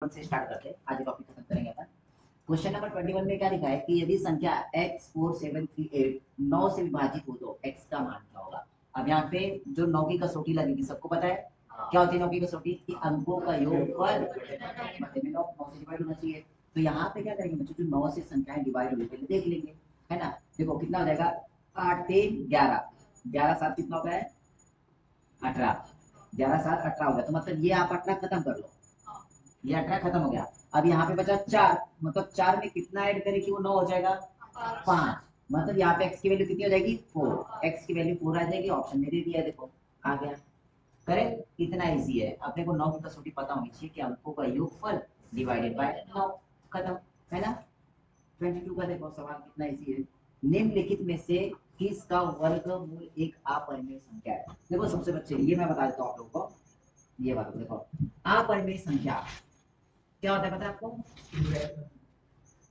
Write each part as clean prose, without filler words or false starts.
1 से स्टार्ट करते हैं, आज टॉपिक खत्म करेंगे अपन। क्वेश्चन नंबर 21 में क्या लिखा है कि यदि संख्या x4738 9 से विभाजित हो तो x का मान क्या होगा। अब यहाँ पे जो 9 की कसौटी लगेगी सबको पता है क्या होती है 9 की कसौटी कि अंकों का योगफल मतलब में 9 से डिवाइड होना चाहिए। तो यहाँ पे क्या करेंगे बच्चों, जो 9 से संख्याएं डिवाइड हुई पहले देख लेंगे, है ना। देखो कितना हो जाएगा 8 3 11, 11 7 कितना होता है 18, 11 7 18 हो गया। तो मतलब ये आप 18 खत्म कर लो, ये 18 खत्म हो गया। अब यहाँ पे बचा 4, मतलब 4 में कितना ऐड करें कि वो 9 हो जाएगा 5, मतलब यहाँ पे x की वैल्यू कितनी हो जाएगी 4, x की वैल्यू 4 आ जाएगी। ऑप्शन में दे दिया देखो आ गया। करेक्ट, इतना इजी है। अपने को 9 की कसौटी पता होनी चाहिए कि अंकों का योगफल डिवाइडेड बाय 9, खत्म, है ना। 22 का देखो सवाल कितना इजी है। निम्नलिखित में से किसका वर्गमूल एक अपरिमेय संख्या है। देखो सबसे बच्चे ये मैं बता देता हूँ आप लोगों को, ये बात देखो अपरिमेय संख्या क्या होता है पता है आपको,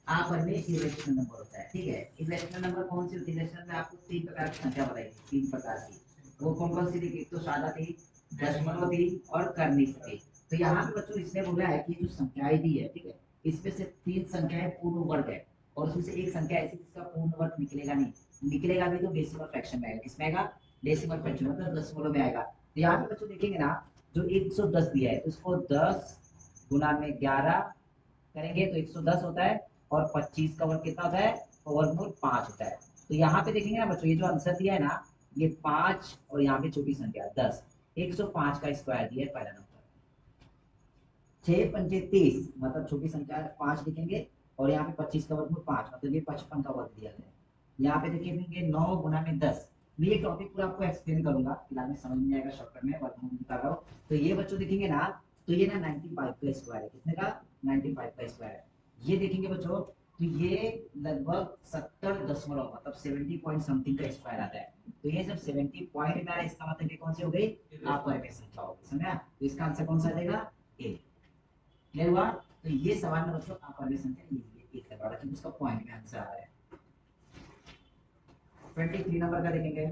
अपरिमेय इरेशनल नंबर होता है। ठीक है, इरेशनल नंबर कौन सी होती है, इरेशनल में आपको 3 प्रकार की संख्या बताई, 3 प्रकार की। वो कौन कौन सी देखिए, तो सादा थी, दशमलव थी और कर्निश थी। तो यहाँ पे बच्चों इसने बोला है कि जो संख्याएं दी है, ठीक है, इसमें से 3 संख्याएं पूर्ण वर्ग है और उसमें से एक संख्या ऐसी जिसका पूर्ण वर्ग निकलेगा नहीं, निकलेगा भी तो डेसिमल फ्रैक्शन में आएगा। किसमें आएगा, डेसिमल फ्रैक्शन मतलब दशमलव में आएगा। तो यहाँ पे बच्चों देखेंगे ना, जो 110 दिया है उसको 10 गुना में 11 करेंगे तो 110 होता है और 25 का वर्ग कितना होता है, वर्गमूल 5 होता है। तो यहाँ पे देखेंगे ना बच्चों, ये जो आंसर दिया है ना, ये 5 और यहाँ पे छोटी संख्या 10, 105 का स्क्वायर दिया है पहला नंबर। 6 पंचे 30 मतलब छोटी संख्या 5 लिखेंगे और यहाँ पे 25 का वर्गमूल 5 मतलब ये 55 का वर्ग दिया है। यहाँ पे देखिए 9 गुना में 10। मैं ये टॉपिक पूरा आपको एक्सप्लेन करूंगा, फिलहाल में समझ में आएगा शॉर्टकट में वर्गमूल निकाल रहा हूँ। तो ये बच्चों देखेंगे ना, तो ये ना 95 का स्क्वायर है, कितने का 95 का स्क्वायर है। ये देखेंगे बच्चों तो ये लगभग 70 दशमलव मतलब 70 पॉइंट समथिंग का स्क्वायर आता है। तो ये जब 70 पॉइंट में आ रहा है इसका मतलब ये कौन सी हो गई, अपरिमेय संख्या हो गई, समझा। तो इसका आंसर कौन सा आ जाएगा, ए। क्लियर हुआ। तो ये सवाल में बच्चों अपरिमेय संख्या ये एक है क्योंकि उसका पॉइंट में आंसर आ रहा है। 23 नंबर का देखेंगे।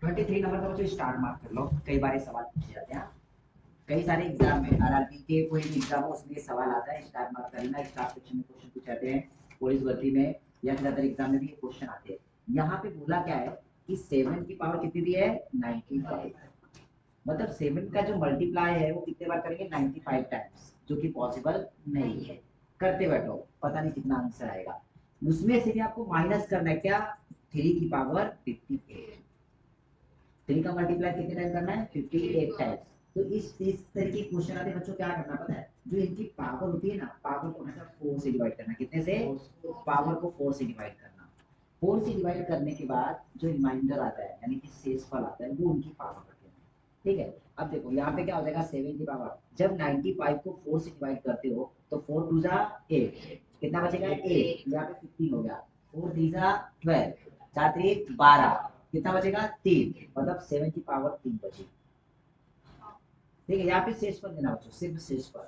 23 नंबर का बच्चों स्टार्ट मार्क कर लो, कई बार सवाल पूछे जाते हैं कई सारे एग्जाम में, आरआरबी के कोई भी एग्जाम हो उसमें सवाल आता है, स्टार मार्क करना, स्टार सेक्शन में क्वेश्चन पूछे जाते हैं, पुलिस भर्ती में या फिर अदर एग्जाम में भी ये क्वेश्चन आते हैं। यहाँ पे बोला क्या है कि 7 की पावर कितनी दी है 95, मतलब 7 का जो मल्टीप्लाई है वो कितने बार करेंगे 95 टाइम्स, जो कि पॉसिबल नहीं है। करते बैठो, पता नहीं कितना आंसर आएगा। उसमें से भी आपको माइनस करना है क्या, 3 की पावर 58, 3 का मल्टीप्लाई कितने टाइम करना है 58 टाइम्स। तो इस तरीके के क्वेश्चन आते बच्चों, क्या करना पता है, जो इनकी पावर होती है ना, पावर को हमेशा 4 से डिवाइड करना। कितने से, पावर को 4 से डिवाइड करना। 4 से डिवाइड करने के बाद जो रिमाइंडर आता है यानी कि शेषफल आता है वो उनकी पावर होती है। ठीक है, अब देखो यहाँ पे क्या हो जाएगा 7 की पावर, जब 95 को 4 से डिवाइड करते हो तो 4 2 जा 8, कितना बचेगा 8, यहाँ पे 15 हो गया, 4 3 जा 12, 4 3 12, कितना बचेगा 3, मतलब 7 की पावर 3 बची। ठीक है, यहाँ पे शेषफल देना बच्चों, सिर्फ शेषफल।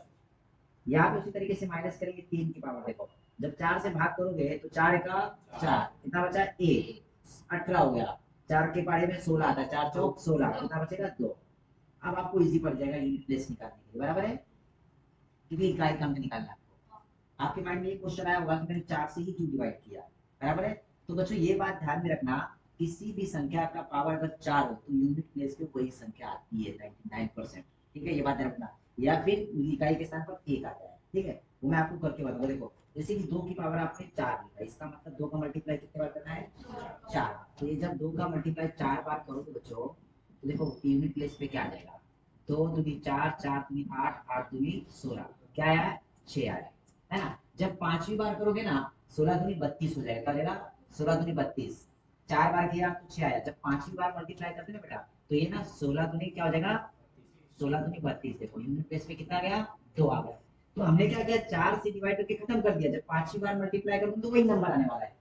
यहाँ पे उसी तरीके से माइनस करेंगे 3 की पावर, देखो जब 4 से भाग करोगे तो 4 का 4, कितना बचा 1, 18 हो गया, 4 के पारे में 16 आता है, 4 चौक 16, कितना बचेगा 2। अब आपको इजी पड़ जाएगा यूनिट प्लेस निकालने के लिए, बराबर है, क्योंकि इकाई क्रम में निकालना है आपको। आपके माइंड में ये क्वेश्चन आया होगा कि मैंने 4 से ही क्यों डिवाइड किया, बराबर है। तो बच्चों ये बात ध्यान में रखना, किसी भी संख्या का पावर अगर 4 हो तो यूनिट प्लेस पे वही संख्या आती है 99%। ठीक है, ये बात ध्यान रखना, या फिर इकाई के स्थान पर 1 आता है। ठीक है, वो मैं आपको करके बताऊंगा। देखो जैसे कि 2 की पावर आपने 4 लिखा, इसका मतलब 2 का मल्टीप्लाई कितने बार करना है 4। तो ये जब 2 का मल्टीप्लाई 4 बार करोगे बच्चों तो देखो यूनिट प्लेस पे क्या आ जाएगा, 2 दूनी 4, 4 दूनी 8, 8 दूनी 16, क्या आया 6 आया, है ना। जब 5वीं बार करोगे ना 16 दूनी 32 हो जाएगा, क्या जाएगा 16 दूनी 32, 4 बार किया तो 6 आया। जब 5वीं बार मल्टीप्लाई करते ना बेटा तो ये ना 16 दूनी क्या हो जाएगा 16 दूनी 32, देखो यूनिट प्लेस पे कितना आ गया 2 आ गया। तो हमने क्या किया 4 से डिवाइड करके खत्म कर दिया, जब 5वीं बार मल्टीप्लाई करूंगा तो वही नंबर आने वाला है,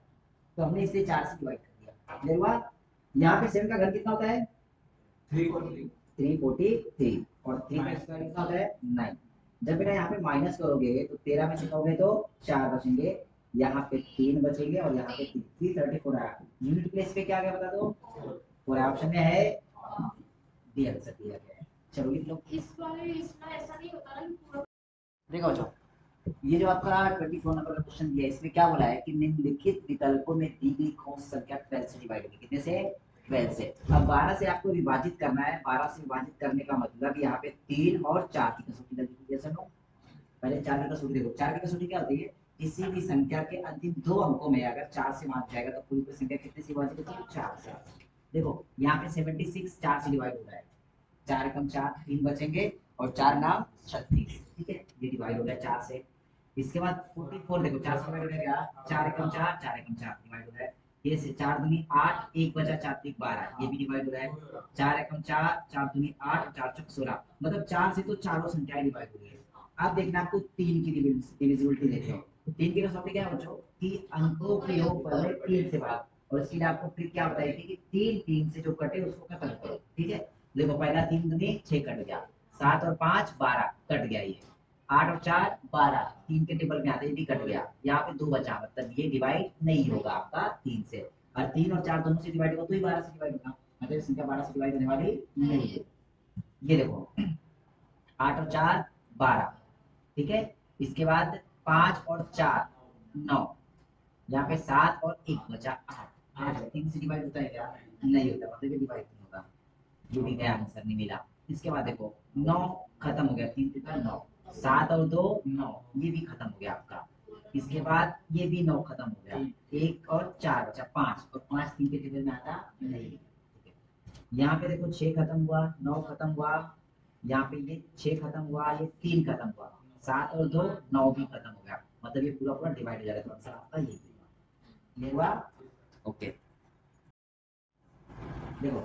तो हमने इसे 4 से डिवाइड कर दिया। क्लियर हुआ। यहाँ पे 7 का घर कितना होता है 343 और 3 का स्क्वायर कितना होता है 9। जब बेटा यहाँ पे माइनस करोगे तो 13 में से कहोगे तो 4 बचेंगे, यहाँ पे 3 बचेंगे और यहाँ पे 334 आया। यूनिट प्लेस पे क्या आ गया बता दो, पूरा ऑप्शन में है डी आंसर दिया गया है। चलो लिख लो। इस वाले इसमें ऐसा नहीं होता ना। देखो बच्चों, ये जो आपका 24 नंबर का क्वेश्चन दिया है, इसमें क्या बोला है कि निम्नलिखित विकल्पों में दी गई कौन सी संख्या 12 से डिवाइड होगी, कितने से? 12 से। अब 12 से आपको विभाजित करना है। 12 से विभाजित करने का मतलब यहाँ पे 3 और 4 की कसौटी लगेगी। जैसे नो, पहले 4 की कसौटी देखो। 4 की कसौटी क्या होती है? किसी भी संख्या के अंतिम दो अंकों में अगर 4 से भाग जाएगा तो पूरी पूरी संख्या कितने से विभाजित होती है? 4 से। देखो यहाँ पे 76 4 से डिवाइड हो रहा है। 4 एकम 4, 3 बचेंगे और 4 नाम 36। ठीक है, ये डिवाइड हो गया 4 से। इसके बाद 44 देखो, 4 से डिवाइड हो गया। 4 एकम 4, 4 एकम 4 डिवाइड हो रहा है। ये से 4 दूनी 8, 1 बचा 4 3 12, ये भी डिवाइड हो रहा है। 4 एकम 4, 4 दूनी 8, 4 चौक 16, मतलब 4 से तो चारों संख्याएं डिवाइड हो रही है। अब देखना आपको 3 की डिविजिबिलिटी देख लो। तो 3 की कसौटी क्या है बच्चों कि अंकों के योगफल में 3 से भाग। और इसके लिए आपको ट्रिक क्या बताई थी कि 3 3 से जो कटे उसको खत्म करो। ठीक है, देखो पहला 3 दूनी 6 कट गया, 7 और 5 12 कट गया, ये 8 और 4 12, 3 के टेबल में आते ही भी कट गया। यहाँ पे 2 बचा, मतलब ये डिवाइड नहीं होगा आपका 3 से। और 3 और 4 दोनों से डिवाइड होगा तो ही 12 से डिवाइड होगा, मतलब संख्या 12 से डिवाइड होने वाली नहीं है। ये देखो 8 और 4 12, ठीक है। इसके बाद 5 और 4 9, यहाँ पे 7 और 1 बचा 8। 8 3 से डिवाइड होता है क्या? नहीं होता, मतलब ये डिवाइड नहीं होगा, ये भी गया, आंसर नहीं मिला। इसके बाद देखो 9 खत्म हो गया, 3 कितना 9, 7 और 2 9, ये भी खत्म हो गया आपका। इसके बाद ये भी 9 खत्म हो गया, 1 और 4 बचा 5, और 5 3 के टेबल में आता नहीं। यहाँ पे देखो 6 खत्म हुआ, 9 खत्म हुआ, यहाँ पे ये 6 खत्म हुआ, ये 3 खत्म हुआ, 7 और 2 9 भी खत्म हो गया, मतलब ये पूरा पूरा डिवाइड हो जाएगा। तो आंसर आपका ये हुआ। ओके, देखो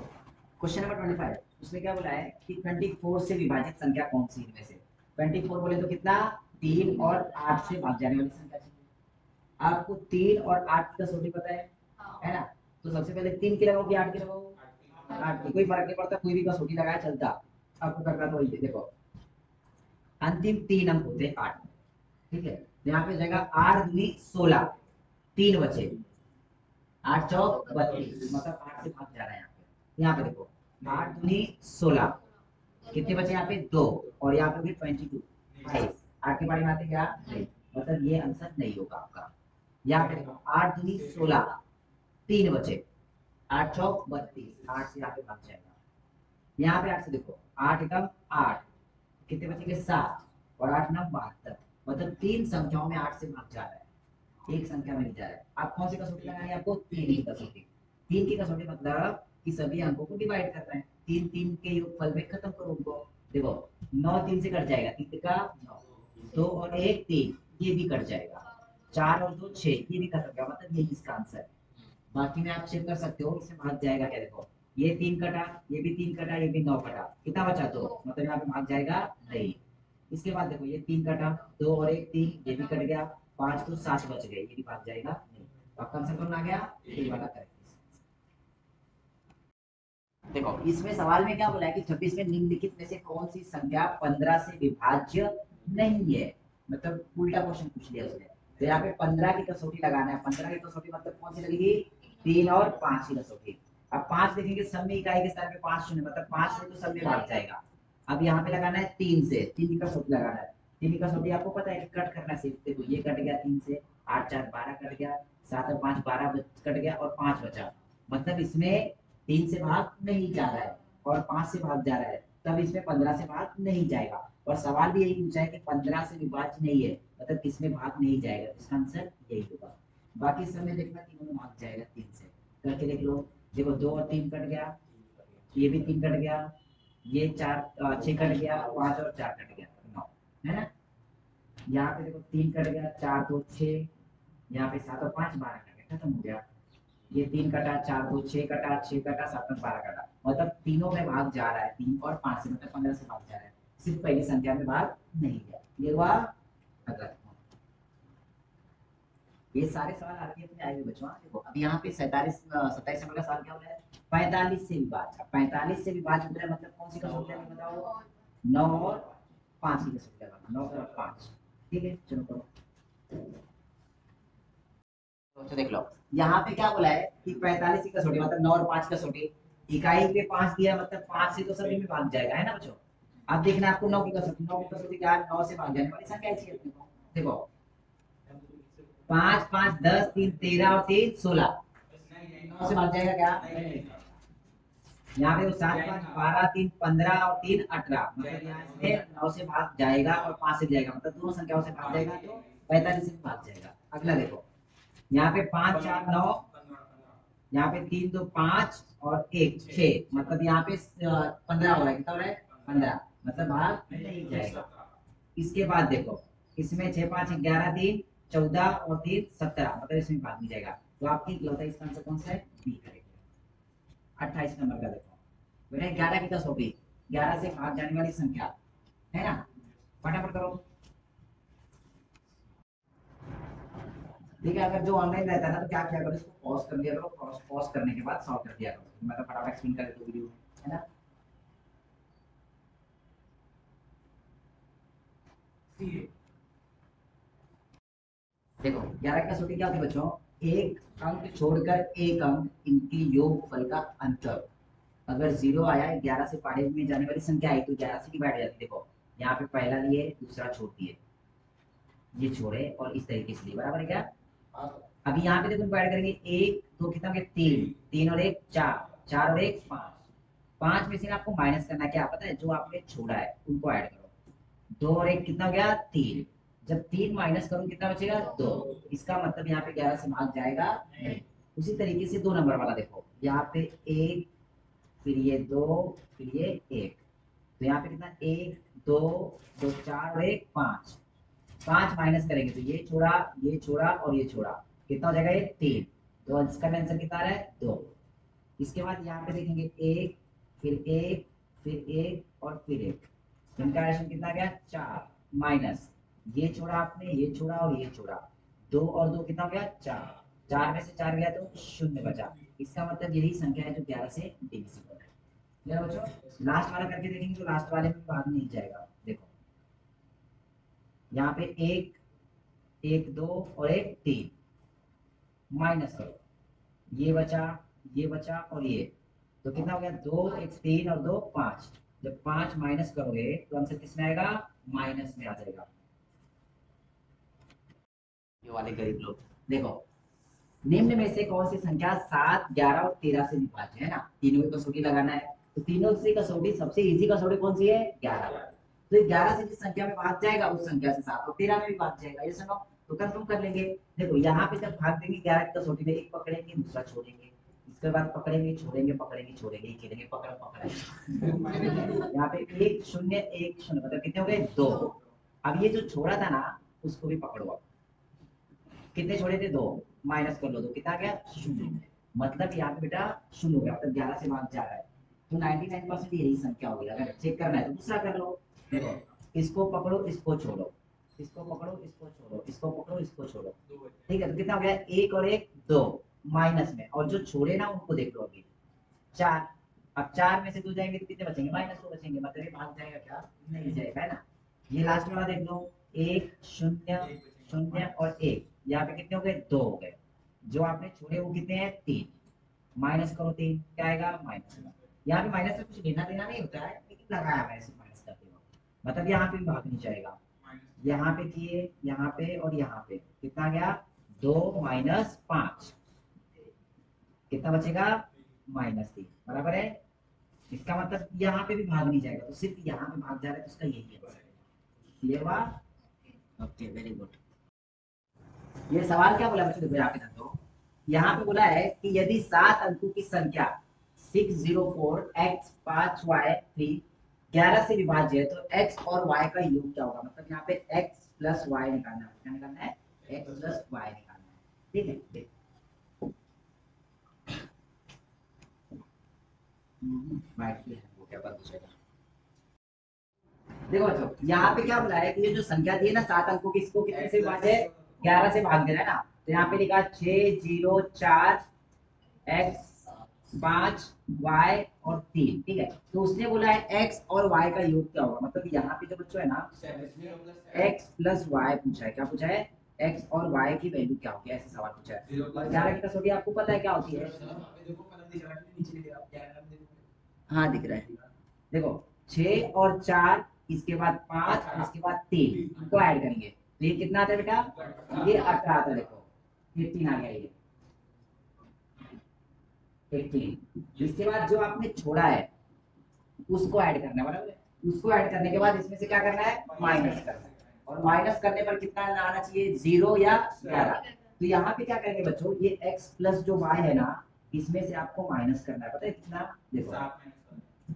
क्वेश्चन नंबर 25, उसने क्या बोला है कि 24 से विभाजित संख्या कौन सी इनमें से? 24 बोले तो कितना? 3 और 8 से भाग जाने वाली संख्या चाहिए। आपको 3 और 8 की कसौटी पता है ना? तो सबसे पहले 3 की लगाओ कि 8 की लगाओ? 8 की, कोई फर्क नहीं पड़ता, कोई भी कसौटी लगाया चलता। आपको करना तो वही है। देखो अंतिम 3 अंक होते हैं 8 में, ठीक है। तो यहाँ पे जाएगा 8 दूनी 16, 3 बचे, 8 चौक 32, मतलब 8 से भाग जा रहा है यहाँ पे। यहाँ पे देखो 8 दूनी 16, कितने बचे यहाँ पे? 2, और यहाँ पे भी 22 22, 8 के बारे में आते क्या? नहीं, मतलब ये आंसर नहीं होगा आपका। यहाँ पे देखो 8 दूनी 16, 3 बचे, 8 चौक 32, 8 से यहाँ पे भाग जाएगा। यहाँ पे 8 से देखो 8 एकम 8, कितने बचेंगे? 7, और 8 9 72, मतलब 3 संख्याओं में 8 से भाग जा रहा है, एक संख्या में नहीं जा रहा है। आप कौन सी कसौटी लगानी है आपको? 3 की कसौटी। 3 की कसौटी मतलब कि सभी अंकों को डिवाइड करना है। 3 3 के योगफल में खत्म करो उनको। देखो 9 3 से कट जाएगा, 3 का 9, 2 और 1 3, ये भी कट जाएगा, 4 और 2 6, ये भी खत्म गया, मतलब यही इसका आंसर है। बाकी में आप चेक कर सकते हो इसमें भाग जाएगा क्या। देखो ये 3 कटा, ये भी 3 कटा, ये भी 9 कटा, कितना बचा? 2, मतलब यहाँ पे भाग जाएगा नहीं। इसके बाद देखो ये 3 कटा, 2 और 1 3, ये भी कट गया, 5 तो 7 बच गए, ये भी भाग जाएगा नहीं। तो आपका आंसर कौन आ गया? ये वाला करेक्ट। देखो इसमें सवाल में क्या बोला है कि 26 में निम्नलिखित में से कौन सी संख्या 15 से विभाज्य नहीं है, मतलब उल्टा क्वेश्चन पूछ लिया उसने। तो यहाँ पे 15 की कसौटी लगाना है। 15 की कसौटी मतलब कौन सी लगेगी? 3 और 5 की कसौटी। अब 5 देखेंगे सब में इकाई के स्थान पे 5 शून्य, मतलब 5 से तो सब में भाग जाएगा। अब यहाँ पे लगाना है 3 से, 3 की कसौटी लगाना है। 3 की कसौटी आपको पता है कि कट करना सिर्फ, देखो ये कट गया 3 से, 8 4 12 कट गया, 7 और 5 12 कट गया, और 5 बचा, मतलब इसमें 3 से भाग नहीं जा रहा है और 5 से भाग जा रहा है, तब इसमें 15 से भाग नहीं जाएगा। और सवाल भी यही पूछा है कि 15 से विभाज्य नहीं है, मतलब किसमें भाग नहीं जाएगा, इसका आंसर यही होगा। बाकी सब में देखना तीनों में भाग जाएगा 3 से, करके देख लो। देखो 2 और 3 कट गया, ये भी 3 कट गया, ये 4 6 कट गया, 5 और 4 कट गया, 9 है ना। यहाँ पे देखो 3 कट गया, 4 2 6, यहाँ पे 7 और 5 12 कट गया, खत्म हो गया। ये 3 कटा, 4 2 6 कटा, 6 कटा, 7 और 12 कटा, मतलब तीनों में भाग जा रहा है, 3 और 5 से, मतलब 15 से भाग जा रहा है, सिर्फ पहली संख्या में भाग नहीं गया। ये हुआ। अगर ये सारे सवाल आरपीएफ में आएंगे बच्चों। देखो अब यहाँ पे 27 27 नंबर का सवाल क्या हो रहा है? 45 से विभाज्य। 45 से विभाज्य हो रहा है, मतलब कौन सी कसौटी है बताओ? 9 और 5 की कसौटी लगाना, 9 और 5। ठीक है, चलो करो। तो देख लो यहाँ पे क्या बोला है कि 45 की कसौटी मतलब 9 और 5 कसौटी, इकाई पे 5 दिया, मतलब 5 से तो सभी में भाग जाएगा, है ना बच्चों। अब देखना है आपको 9 की कसौटी, 9 की कसौटी क्या है? 9 से भाग जाने वाली संख्या चाहिए अपने को। देखो 5 5 10 3 13 और 3 16, 9 से भाग जाएगा क्या? नहीं। यहाँ पे 7 5 12 3 15 और 3 18, मतलब यहाँ से 9 से भाग जाएगा और 5 से जाएगा, मतलब दोनों संख्याओं से भाग जाएगा तो 45 से भाग जाएगा। अगला देखो यहाँ पे 5 4 9, यहाँ पे 3 2 5 और 1 6, मतलब यहाँ पे 15 हो रहा है। कितना हो रहा है? 15, मतलब भाग नहीं जाएगा। इसके बाद देखो इसमें 6 5 11 3 14 और 3 17, मतलब इसमें भाग नहीं जाएगा। तो आपकी इकलौता इसका आंसर कौन सा है? B correct. 28 नंबर का देखो बेटा 11 की कसौटी, 11 से भाग जाने वाली संख्या है ना, फटाफट करो। ठीक है, अगर जो ऑनलाइन रहता है ना तो क्या किया करो, इसको पॉज कर लिया करो, पॉज करने के बाद सॉल्व कर दिया करो। मैं तो फटाफट एक्सप्लेन कर देता हूं वीडियो में, है ना। देखो 11 की कसौटी क्या होती है बच्चों? एक अंक छोड़कर एक अंक, इनके योगफल का अंतर। अगर जीरो आया 11 से पढ़े में जाने वाली संख्या आई तो 11 से डिवाइड हो जाती है। देखो यहाँ पे पहला लिए दूसरा छोड़ दिए, ये छोड़े और इस तरीके से लिए, बराबर है क्या? अभी यहाँ पे देखो डिवाइड करेंगे, एक दो कितना हो गया? तीन, तीन और एक चार, चार और एक पांच, पांच में से आपको माइनस करना है, क्या पता है? जो आपने छोड़ा है उनको ऐड करो। दो और एक कितना हो गया? तीन। जब तीन माइनस करो कितना बचेगा? दो। इसका मतलब यहाँ पे 11 से भाग जाएगा नहीं। उसी तरीके से दो नंबर वाला देखो, यहाँ पे एक, फिर ये दो, फिर ये एक, तो यहाँ पे कितना? एक दो, दो चार और एक पांच, पांच माइनस करेंगे तो ये छोड़ा और ये छोड़ा, कितना हो जाएगा? ये तीन। तो इसका आंसर कितना आ रहा है? दो। इसके बाद यहाँ पे देखेंगे एक, फिर एक, फिर एक और फिर एक, इनका एडिशन कितना गया? चार, माइनस ये छोड़ा आपने, ये छोड़ा और ये छोड़ा, दो और दो कितना हो गया? चार, चार में से चार गया तो शून्य बचा। इसका मतलब यही संख्या है जो 11 से डिविजिबल है। क्लियर बच्चों? लास्ट वाला करके देखेंगे तो लास्ट वाले में भाग नहीं जाएगा। देखो यहाँ पे एक, एक दो और एक तीन, माइनस करो, ये बचा, ये बचा और ये, तो कितना हो गया? दो, एक तीन और दो पांच। जब पांच माइनस करोगे तो आंसर किसमें आएगा? माइनस में आ जाएगा। ये वाले गरीब लोग देखो, निम्न में से कौन सी संख्या 7 11 और 13 से विभाज्य है? ना, तीनों की कसौटी लगाना है, तो तीनों से कसौटी सबसे इजी कसौटी कौन सी है? 11। तो 11 से जिस संख्या में भाग जाएगा उस संख्या से 7 और 13 में भी भाग जाएगा, ये सुनो तो कंफर्म कर लेंगे। देखो यहाँ पे जब भाग देंगे 11 की कसौटी में, एक पकड़ेंगे दूसरा छोड़ेंगे, इसके बाद पकड़ेंगे छोड़ेंगे, पकड़ेंगे छोड़ेंगे, खेलेंगे पकड़ पकड़। यहाँ पे एक शून्य एक शून्य, मतलब कितने हो गए? दो। अब ये जो छोड़ा था ना उसको भी पकड़ो आप, कितने छोड़े थे? दो, माइनस कर लो, दो कितना गया? शून्य। मतलब यहाँ पे बेटा शून्य हो गया, मतलब 11 से भाग जा रहा है, तो 99% यही संख्या होगी। अगर चेक करना है तो दूसरा कर लो। देखो इसको पकड़ो, इसको छोड़ो, इसको पकड़ो, इसको छोड़ो, इसको पकड़ो, इसको छोड़ो, ठीक है, तो कितना हो गया? एक और एक दो, माइनस में, और जो छोड़े ना उनको देख लो अभी, चार। अब चार में से दो जाएंगे तो कितने बचेंगे? माइनस दो बचेंगे, मतलब ये भाग जाएगा क्या? नहीं जाएगा, है ना। ये लास्ट वाला देख लो, एक शून्य शून्य और एक, यहाँ पे कितने हो गए? दो हो गए। जो आपने छोड़े वो कितने हैं? तीन, माइनस करो, तीन क्या आएगा? माइनस। यहाँ पे माइनस से कुछ लेना देना नहीं होता है, लेकिन लगाया मैंने सिर्फ माइनस करते वक्त, मतलब यहाँ पे भी भाग नहीं जाएगा। यहाँ पे किए, यहाँ पे और यहाँ पे कितना गया? दो माइनस पांच, कितना बचेगा? माइनस तीन, बराबर है। इसका मतलब यहाँ पे भी भाग नहीं जाएगा, तो सिर्फ यहाँ पे भाग जा रहा है, तो इसका यही है। क्लियर हुआ? Okay, very good. ये सवाल क्या बोला बच्चों? देखो यहाँ पे देखो, यहाँ पे बोला है कि यदि 7 अंकों की संख्या 604 x 5 y 3 11 से विभाज्य है तो x और y का योग क्या होगा? मतलब यहाँ पे x प्लस वाई निकालना है। क्या निकालना है? x प्लस वाई निकालना है, ठीक है। देखो वो क्या बात पूछेगा। देखो बच्चों यहाँ पे क्या बोला है कि ये जो संख्या दी है ना 7 अंकों की, इसको कितने से विभाज्य है? 11 से भाग देना है ना, तो यहाँ पे लिखा 604 x 5 y और 3, ठीक है। तो उसने बोला है x और y का योग क्या होगा? मतलब यहाँ पे जो बच्चों है ना x प्लस y पूछा है। क्या पूछा है? x और y की वैल्यू क्या होगी, ऐसे सवाल पूछा है। और 11 की कसौटी आपको पता है क्या होती है? हाँ दिख रहा है, देखो 6 और 4, इसके बाद 5, इसके बाद 3, इनको ऐड करेंगे तो ये कितना आता है बेटा, ये 18 आता है। देखो 18 आ गया ये 18। इसके बाद जो आपने छोड़ा है उसको ऐड करना है, बराबर। उसको ऐड करने के बाद इसमें से क्या करना है, माइनस करना है। और माइनस करने पर कितना आना चाहिए, 0 या 11। तो यहाँ पे क्या करेंगे बच्चों, ये x प्लस जो y है ना, इसमें से आपको माइनस करना है। पता है कितना, देखो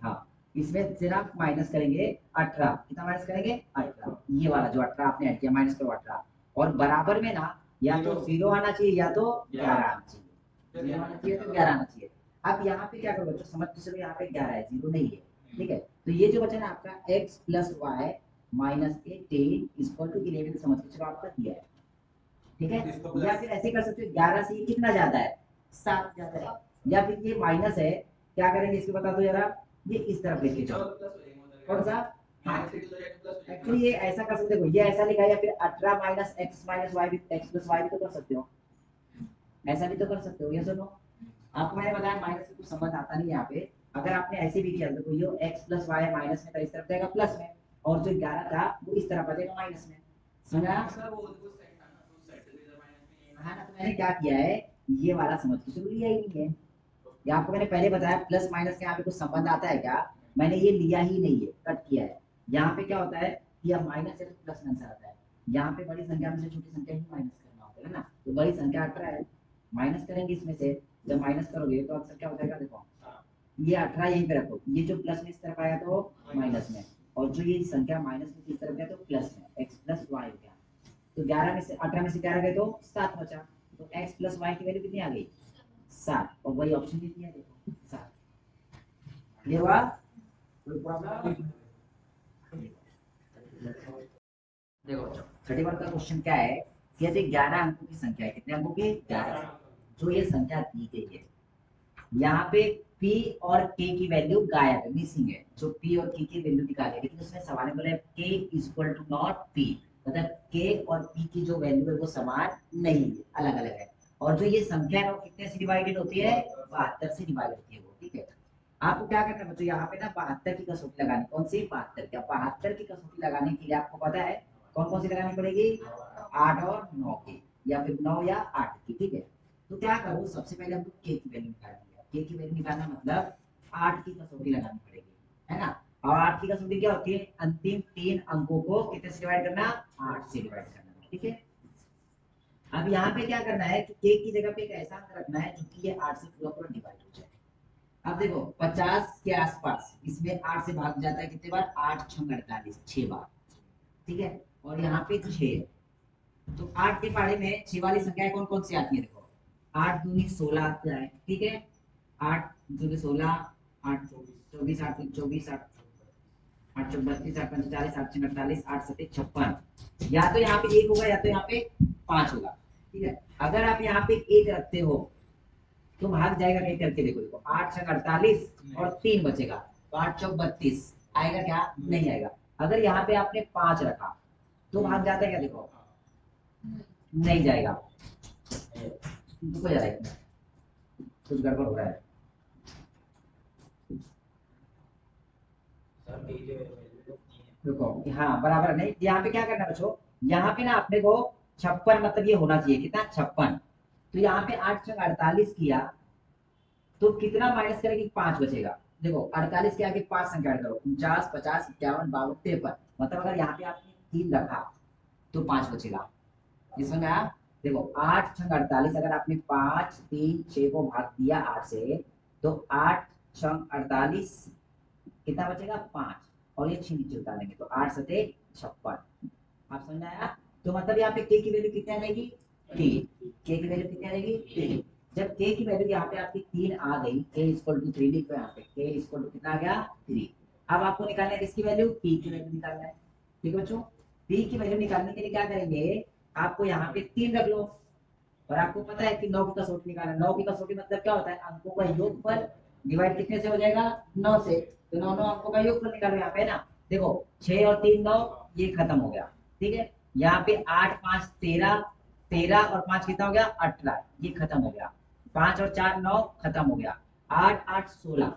हाँ, इसमें से आप माइनस करेंगे 18। कितना माइनस करेंगे, 18। ये वाला जो 18 आपने ऐड किया, माइनस करो 18। और बराबर में ना या तो 0 आना चाहिए या तो 11 आना चाहिए। 0 आना चाहिए तो 11 आना चाहिए। अब यहाँ पे क्या करो बच्चों, समझ के चलो, यहाँ पे 11 है, 0 नहीं है। ठीक है, तो ये जो बचा ना आपका x plus Y minus 18 equal to 11 समझ के चलो आपका दिया है। ठीक है, या फिर ऐसे कर सकते हो 11 से ये कितना ज्यादा है, 7 ज्यादा है। या फिर ये माइनस है, क्या करेंगे इसको बता दो जरा, ये इस तरफ लेके चलो। कौन सा, एक्चुअली ये ऐसा कर सकते हो, ये ऐसा लिखा है, या फिर 18 minus X minus Y, X plus Y भी तो कर सकते हो, ऐसा भी तो कर सकते हो। ये सुनो, आपको मैंने बताया माइनस से कुछ समझ आता नहीं यहाँ पे। अगर आपने ऐसे भी किया, देखो ये x प्लस वाई माइनस में था, इस तरफ जाएगा प्लस में, और जो 11 था वो इस तरफ आ जाएगा माइनस में। समझा, हाँ ना। तो मैंने क्या किया है, ये वाला समझ के चलो, लिया ही नहीं है। ये आपको मैंने पहले बताया, प्लस माइनस के यहाँ पे कुछ संबंध आता है क्या, मैंने ये लिया ही नहीं है, कट किया है। यहाँ पे क्या होता है कि अब माइनस से प्लस में आंसर आता है। यहाँ पे बड़ी संख्या में से छोटी संख्या ही माइनस करना होता है ना, तो बड़ी संख्या 18 है, माइनस करेंगे इसमें से। जब माइनस करोगे तो आंसर क्या हो जाएगा, देखो ये 18 यहीं पे रखो, ये जो प्लस में इस तरफ आया तो माइनस में, और जो ये संख्या माइनस में इस तरफ गया तो प्लस में, x प्लस वाई गया। तो 11 में से 18 में से 11 गए तो 7 बचा, तो x प्लस वाई की वैल्यू कितनी आ गई, 7। और वही ऑप्शन भी दिया, देखो 7। क्लियर हुआ, कोई प्रॉब्लम। देखो बच्चों 31 का क्वेश्चन क्या है, कहते 11 अंकों की संख्या है, कितने अंकों की, 11। जो ये संख्या दी गई है, यहाँ पे p और k की वैल्यू गायब है, मिसिंग है। जो p और k की वैल्यू निकाले, लेकिन उसमें सवाल में बोला है k equal to not p, मतलब k और p की जो वैल्यू है वो समान नहीं है, अलग अलग है। और जो ये संख्या है वो कितने से डिवाइडेड होती है, 72 से डिवाइड होती है वो। ठीक है, आपको क्या करना है बच्चों, यहाँ पे ना 72 की कसौटी लगानी, कौन सी 72 की। 72 की कसौटी लगाने के लिए आपको पता है कौन कौन सी लगानी पड़ेगी, 8 और 9 की, या फिर 9 या 8 की। ठीक है, तो क्या करो, सबसे पहले हमको k की वैल्यू निकालनी है। k की वैल्यू निकालना मतलब 8 की कसौटी लगानी पड़ेगी, है ना। और 8 की कसौटी क्या होती है, अंतिम 3 अंकों को कितने से डिवाइड करना, 8 से डिवाइड करना। ठीक है, अब यहाँ पे क्या करना है कि k की जगह पे एक ऐसा अंक रखना है जो कि ये 8 से पूरा पूरा डिवाइड हो जाए। अब देखो 50 के आसपास, इसमें 8 से भाग जाता है कितने बार, 8 6 48, 6 बार। ठीक है, और यहाँ पे 6, तो 8 के पहाड़े में 6 वाली संख्याएं कौन कौन सी आती है, देखो 8 दूनी 16 आता है। ठीक है, 8 दूनी 16, 8 24, 8 दूनी 24, 8 8 चौक 32, 8 पंच 40, 8 छः 48, 8 सत्ते 56। या तो यहाँ पे 1 होगा या तो यहाँ पे 5 होगा। ठीक है, अगर आप यहाँ पे 1 रखते हो तो भाग जाएगा क्या करके, देखो देखो 8 छः 48 और 3 बचेगा, तो 8 चौक 32 आएगा क्या, नहीं आएगा। अगर यहाँ पे आपने 5 रखा तो भाग जाता है क्या, देखो नहीं जाएगा। रुको जरा एक मिनट, कुछ गड़बड़ हो रहा है। रुको, हाँ बराबर नहीं, यहाँ पे क्या करना बच्चों, यहाँ पे ना अपने को 56 मतलब ये होना चाहिए कितना, 56। तो यहाँ पे 8 छः 48 किया तो कितना माइनस करेंगे, 5 बचेगा। देखो 48 के आगे 5 संख्या ऐड करो, 49 50 51 52 53, मतलब अगर यहाँ पे आपने 3 रखा तो 5 बचेगा। ये समझ में आया, देखो 8 छंग 48, अगर आपने 5 3 6 को भाग दिया 8 से, तो 8 छंग 48 कितना बचेगा, 5, और ये 6 नीचे उतार देंगे तो 8 सते 56। आप समझ में आया, तो मतलब यहाँ पे k की वैल्यू कितनी आ जाएगी, 3। k की वैल्यू कितनी आ जाएगी, 3। जब k की वैल्यू यहाँ पे आपकी 3 आ गई, k इक्वल टू 3 लिखो यहाँ पे, k इक्वल टू कितना आ गया, 3। अब आपको निकालना है किसकी वैल्यू, p की वैल्यू निकालना है। ठीक है बच्चों, p की वैल्यू निकालने के लिए क्या करेंगे, आपको यहाँ पे 3 रख लो, और आपको पता है कि 9 की कसौटी निकालना। 9 की कसौटी मतलब क्या होता है, अंकों का योगफल डिवाइड कितने से हो जाएगा, 9 से। तो 9 9 अंकों का योगफल निकालो यहाँ पे ना, देखो 6 और 3 9, ये खत्म हो गया। ठीक है, यहाँ पे 8 5 13, 13 और 5 कितना हो गया, 18, ये खत्म हो गया। 5 और 4 9, खत्म हो गया। 8 8 16,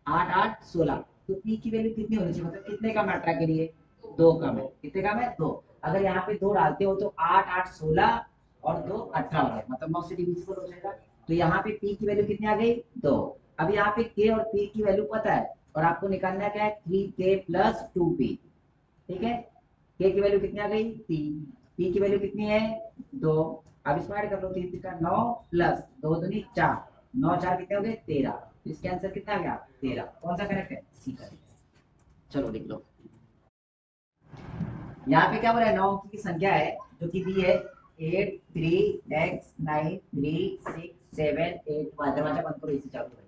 8 8 16, तो पी की वैल्यू कितनी होनी चाहिए, मतलब कितने का मात्रा के लिए, 2 कम है, कितने कम है 2। अगर यहाँ पे 2 डालते हो तो 8 8 16 और 2 18 हो जाएगा, मतलब 9 से डिविजिबल हो जाएगा। तो यहाँ पे पी की वैल्यू कितनी आ गई 2। अब यहाँ पे के और पी की वैल्यू पता है, और आपको निकालना क्या है 3k प्लस 2p। ठीक है, के की वैल्यू कितनी आ गई 3, पी की वैल्यू कितनी है 2। अब इसको ऐड कर लो, 3 का 9 प्लस 2 दूनी 4, 9 4 कितने हो गए 13। इसके आंसर कितना आ गया 13। कौन सा करेक्ट है, सी करेक्ट। चलो लिख लो। यहाँ पे क्या बोला है, 9 अंक की संख्या है जो कि दी है 8 3 x 9 3 6 7 8 y। दरवाजा बंद करो, इसी चालू है।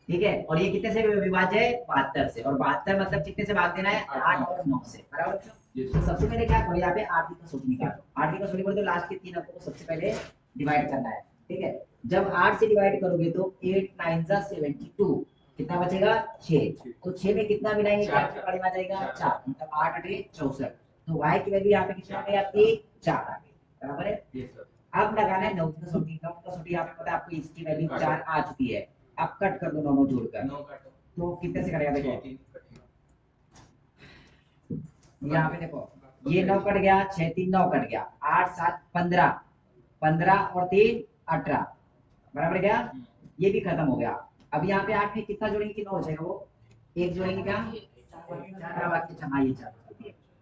ठीक है, और ये कितने से विभाज्य है 72 से, और 72 मतलब कितने से भाग देना है 8 और 9 से, बराबर। तो सबसे पहले क्या करो, यहाँ पे 8 की कसौटी निकालो। 8 की कसौटी बोले तो लास्ट के 3 अंकों को सबसे पहले डिवाइड करना है। ठीक है, जब 8 से डिवाइड करोगे तो 8 9 जा 72, कितना बचेगा 6। तो 6 में कितना मिलाएंगे, क्या पड़े आ जाएगा 4, मतलब 8 8 64। तो y की वैल्यू यहाँ पे कितना आ गई आपकी 4 आ गई, बराबर है। अब लगाना है 9 की कसौटी। 9 की कसौटी यहाँ पे पता है आपको, इसकी वैल्यू 4 आ चुकी है। अब कट कर दो दोनों जोड़कर, तो कितने से कटेगा देखो, यहाँ पे देखो ये 9 कट गया, 6 3 9 कट गया, 8 7 15, 15 और 3 18, बराबर गया। ये भी खत्म हो गया। अब यहाँ पे 8 में कितना जोड़ेंगे, कितना हो जाएगा वो, एक जोड़ेंगे क्या, 4 बाकी, अच्छा हाँ ये 4,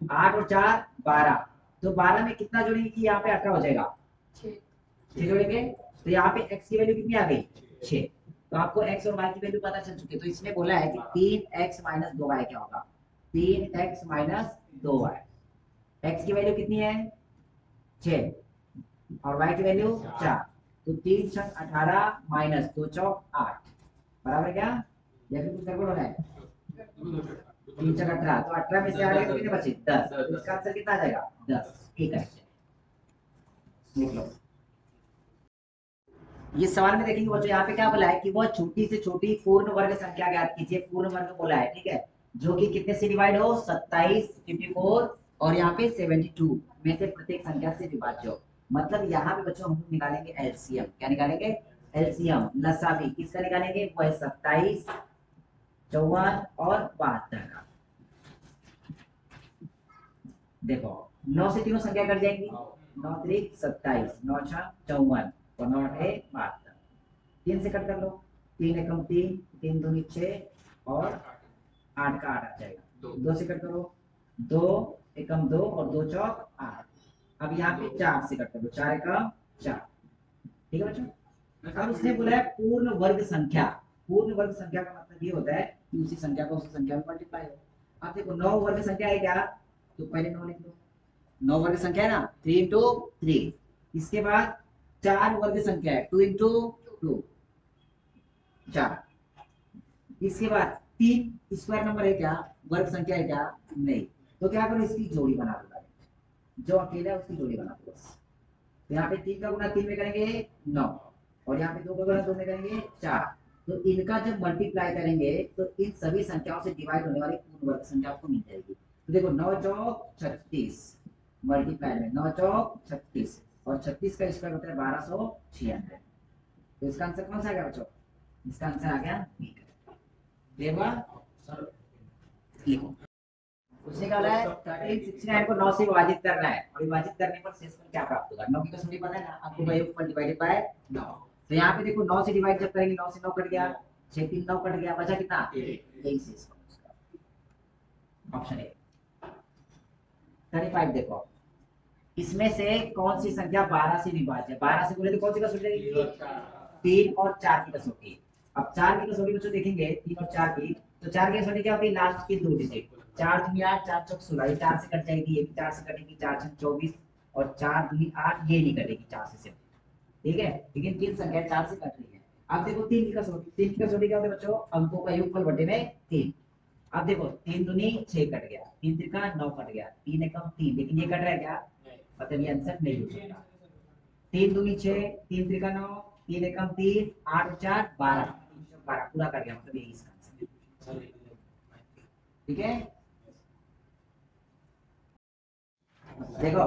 8 और 4 12। तो 12 में कितना जोड़ेंगे कि यहाँ पे 18 हो जाएगा, 6 जोड़ेंगे। तो यहाँ पे x की वैल्यू कितनी आ गई 6। तो आपको x और y की वैल्यू पता चल चुकी है। तो इसमें बोला है कि 3x माइनस 2y क्या होगा, 3x माइनस 2y। x की वैल्यू कितनी है 6 और y की वैल्यू 4। तो 3 छक 18 माइनस 2 चौक 8, बराबर क्या, या फिर कुछ गड़बड़ हो रहा है, 3 छक 18, तो 18 में से 8 कितने बचे 10। तो इसका आंसर कितना आ जाएगा 10। ठीक है, लिख लो। ये सवाल में देखेंगे बच्चों, यहाँ पे क्या बोला है कि वह छोटी से छोटी पूर्ण वर्ग संख्या ज्ञात कीजिए। पूर्ण वर्ग बोला है, ठीक है, जो कि कितने से डिवाइड हो 27 54 और यहाँ पे 72 में से प्रत्येक संख्या से विभाज्य हो। मतलब यहाँ पे बच्चों हम निकालेंगे एलसीएम। क्या निकालेंगे, एलसीएम लसावी किसका निकालेंगे, वो है 27 54 और 72 का। देखो 9 से तीनों संख्या कट जाएंगी, 9 3 27, 9 6 54 और 9 8 72। 3 से कट कर लो, 3 एकम 3, 3 दूनी 6 और 8 का 8 आ जाएगा। 2 से कट करो, 2 एकम 2 और 2 चौक 8। अब यहाँ पे 4 से कट कर दो, 4 एकम 4। ठीक है बच्चों। अब उसने बोला है पूर्ण वर्ग संख्या। पूर्ण वर्ग संख्या का मतलब ये होता है कि उसी संख्या को उसी संख्या में मल्टीप्लाई हो। अब देखो 9 वर्ग संख्या है क्या, तो पहले 9 लिख लो। 9 वर्ग संख्या है ना, 3 इंटू 3। इसके बाद 4 वर्ग संख्या है, 2 इंटू 2 4। इसके बाद 3 स्क्वायर नंबर है क्या, वर्ग संख्या है क्या, नहीं। तो क्या करो, इसकी जोड़ी बना दो, जो अकेला है उसकी जोड़ी बना दो बस। तो यहाँ पे 3 का गुना 3 में करेंगे 9, और यहाँ पे 2 का गुना 2 में करेंगे 4। तो इनका जब मल्टीप्लाई करेंगे तो इन सभी संख्याओं से डिवाइड होने वाली पूर्ण वर्ग संख्या आपको मिल जाएगी। तो देखो 9 चौक 36 मल्टीप्लाई में 9 चौक 36 और 36 का स्क्वायर होता है 1296। तो इसका आंसर कौन सा आ गया बच्चों, इसका आंसर आ गया बी। देवा लिखो। उसने कहा है 1369 को 9 से विभाजित करना है, और विभाजित करने पर शेषफल क्या प्राप्त होगा। 9 की कसौटी पता है ना आपको, भाई ऊपर डिवाइडेड बाय 9। तो यहाँ पे देखो 9 से डिवाइड जब करेंगे 9 से 9 कट गया, 6 3 9 कट गया, बचा कितना 1। यही शेषफल उसका, ऑप्शन ए 35। देखो इसमें से कौन सी संख्या 12 से विभाज्य है। 12 से बोले तो कौन सी कसौटी लगेगी, 3 और 4 की कसौटी। अब 4 की कसौटी बच्चों देखेंगे 3 और 4 की, तो 4 की कसौटी क्या होती है, लास्ट की 2 डिजिट। 4 दूनी 8, 4 चौक 16, ये 4 से कट जाएगी, ये भी 4 से कटेगी, 4 छक 24 और 4 दूनी 8, ये नहीं कटेगी 4 से सिर्फ। ठीक है, लेकिन तीन संख्या 4 से कट रही है। अब देखो 3 की कसौटी। 3 की कसौटी क्या होती है बच्चों, अंकों का योगफल बटे में 3। अब देखो 3 दूनी 6 कट गया, 3 त्रिका 9 कट गया, 3 एकम 3, लेकिन ये कट रहा है क्या, मतलब ये आंसर नहीं हो सकता। 3 दूनी 6, 3 त्रिका 9, 3 एकम 3, 8 और 4 12, 12 पूरा कर गया, मतलब यही इसका आंसर है। ठीक है, देखो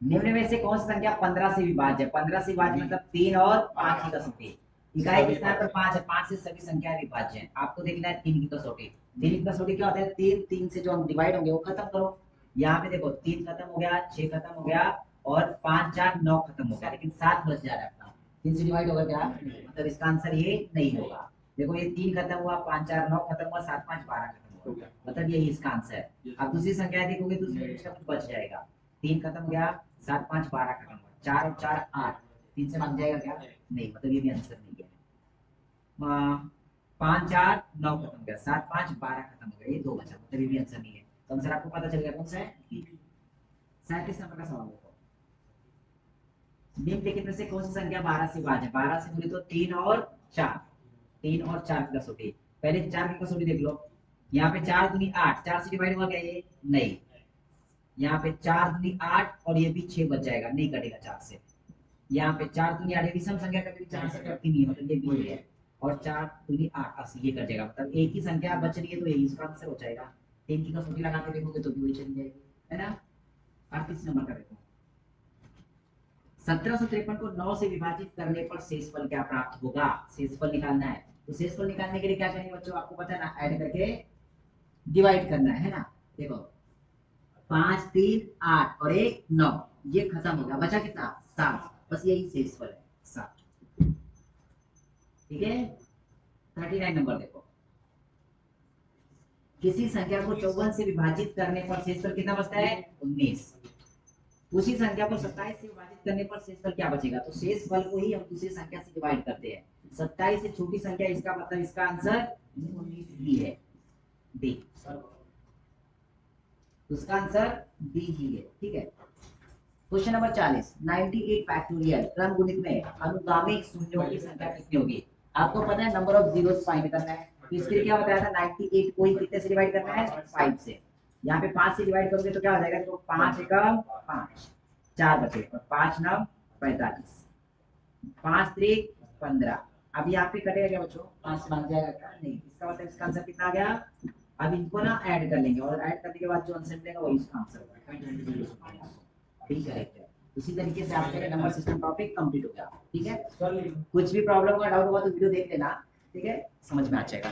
निम्न में से कौन सी संख्या 15 से विभाज्य है। 15 से विभाज्य मतलब 3 और 5 की कसौटी। इकाई कितना है? तो 5 है। 5 से सभी संख्या विभाज्य हैं। आपको देखना है 3 की कसौटी। 3 की कसौटी क्या होता है? 3 3 से जो हम डिवाइड होंगे वो खत्म करो। यहाँ पे देखो 3 खत्म हो गया, 6 खत्म हो गया और 5 4 9 खत्म हो गया, लेकिन 7 बच जा रहा है अपना। 3 से डिवाइड होगा क्या? नहीं। मतलब इसका आंसर ये नहीं होगा। देखो ये 3 खत्म हुआ, 5 4 9 खत्म हुआ, 7 5 12 खत्म हुआ, मतलब यही इसका आंसर है। अब दूसरी संख्या देखोगे तो उसमें कुछ ना कुछ बच जाएगा। 3 खत्म हो गया, 7 5 12 खत्म हुआ, 4 और 4 8, 3 से भाग जाएगा क्या? नहीं, मतलब ये भी आंसर नहीं है। 5 4 9 खत्म हो गया, 7 5 12 खत्म हो गया, ये 2 बचा, मतलब ये भी आंसर नहीं है। तो आंसर आपको पता चल गया कौन सा है? 37 नंबर का सवाल देखो। निम्नलिखित में से कौन सी संख्या 12 से भाज्य है? 12 से बोले तो 3 और 4, 3 और 4 की कसौटी। पहले 4 की कसौटी देख लो। यहाँ पे 4 दूनी 8, 4 से डिवाइड हुआ क्या ये? नहीं। यहाँ पे 4 दूनी 8 और ये भी 6 बच जाएगा, नहीं कटेगा 4 से। यहाँ पे 4 दूनी 8, ये विषम संख्या कभी 4 से कटती नहीं है, मतलब ये भी है। और 4 दूनी 8, 80, ये कट जाएगा, मतलब एक ही संख्या बच रही है तो यही इसका आंसर हो जाएगा। 3 की कसौटी लगा के देखोगे तो भी वही चली जाएगी, है ना। 38 नंबर का देखो। 1753 को 9 से विभाजित करने पर शेषफल क्या प्राप्त होगा? शेषफल निकालना है। तो शेषफल निकालने के लिए क्या चाहिए बच्चों? आपको पता है ना, ऐड करके डिवाइड करना है ना। देखो 5 3 8 और 1 9, ये खत्म हो गया, बचा कितना? 7, बस यही शेषफल है 7। ठीक है। 39 नंबर देखो। किसी संख्या को 54 से विभाजित करने पर शेषफल कितना बचता है? 19। उसी संख्या को 27 से विभाजित करने पर शेषफल क्या बचेगा? तो शेषफल को ही हम दूसरी संख्या से डिवाइड करते हैं। 27 से छोटी संख्या, इसका मतलब इसका आंसर 19 ही है, डी। उसका आंसर डी ही है। ठीक है। क्वेश्चन नंबर 40, 98 फैक्टोरियल क्रम गुणित में अनुगामी शून्यों की संख्या कितनी होगी? आपको पता है नंबर ऑफ जीरोस फाइंड करना है, तो इसके लिए क्या बताया था? 98 को ही कितने से डिवाइड करना है? 5 से। यहाँ पे 5 से डिवाइड करोगे तो क्या हो जाएगा? तो 5 एकम 5, 4 बचे और 5 9 45, 5 3 15। अब यहाँ पे कटेगा क्या बच्चों? 5 से भाग जाएगा क्या? नहीं। इसका मतलब इसका आंसर कितना आ गया? अब इनको ना ऐड कर लेंगे और ऐड करने के बाद जो आंसर मिलेगा वही इसका आंसर होगा। ठीक है। उसी तरीके से आपका नंबर सिस्टम टॉपिक कंप्लीट हो गया। ठीक है। कुछ भी प्रॉब्लम का डाउट होगा तो वीडियो देख लेना, ठीक है, समझ में आ जाएगा।